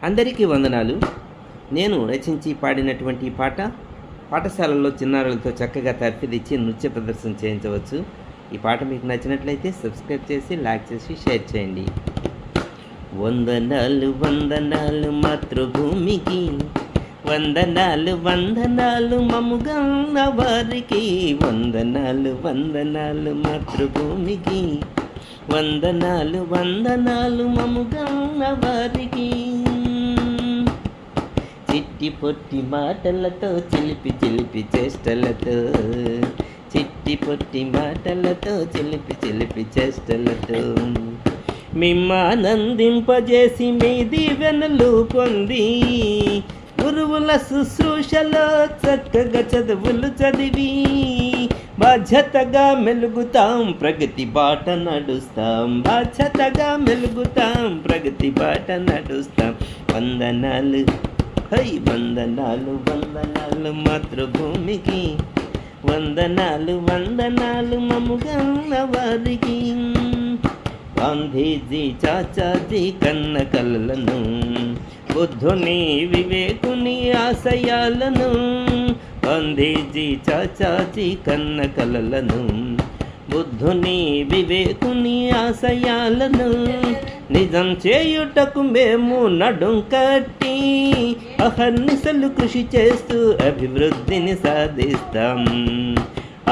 అందరికీ వందనాలు. నేను రచించి పాడినటువంటి ఈ పాట పాఠశాలల్లో చిన్నారులతో చక్కగా తర్ఫీదిచ్చి నృత్య ప్రదర్శన చేయించవచ్చు. ఈ పాట మీకు నచ్చినట్లయితే సబ్స్క్రైబ్ చేసి, లైక్ చేసి, షేర్ చేయండి. వందనాలు వందనాలు మాతృభూమికి, వందనాలు వందనాలు మమ్ముగన్న వారికి, వందనాలు వందనాలు మాతృభూమికి, వందనాలు వందనాలు మమ్ముగన్న వారికి. చిట్టి పొట్టి మాటలతో చిలిపి చిలిపి చేష్టలతో, చిట్టి పొట్టి మాటలతో చిలిపి చిలిపి చేష్టలతో మిమ్మానందింపజేసి మీ దీవెనలు పొంది, గురువుల శుశ్రూషలో చక్కగా చదువులు చదివి, బాధ్యతగా మెలుగుతాం ప్రగతి బాట నడుస్తాం, బాధ్యతగా మెలుగుతాం ప్రగతి బాట నడుస్తాం. వందనాలు, హై వందనాలు వందనాలు మాతృభూమికి, వందనాలు వందనాలు మమ్ముగన్న వారికి. గాంధీజీ చాచాజీ కన్న కలలను, బుద్ధుని వివేకుని ఆశయాలను, గాంధీజీ చాచాజీ కన్న కలలను, బుద్ధుని వివేకుని ఆశయాలను నిజం చేయుటకు మేము నడుం కట్టి, అహర్నిశలు కృషి చేస్తూ అభివృద్ధిని సాధిస్తాం,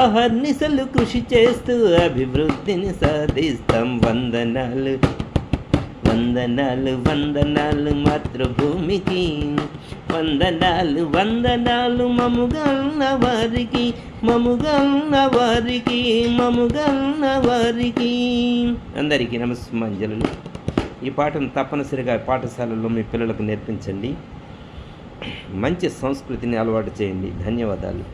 అహర్నిశలు కృషి చేస్తూ అభివృద్ధిని సాధిస్తాం. వందనాలు వందనాలు వందనాలు మాతృభూమికి, వందనాలు వందనాలు మమ్ముగన్న వారికి, మమ్ముగన్న వారికి, మమ్ముగన్న వారికి. అందరికీ నమస్సుమాంజలు. ఈ పాటను తప్పనిసరిగా పాఠశాలల్లో మీ పిల్లలకు నేర్పించండి. మంచి సంస్కృతిని అలవాటు చేయండి. ధన్యవాదాలు.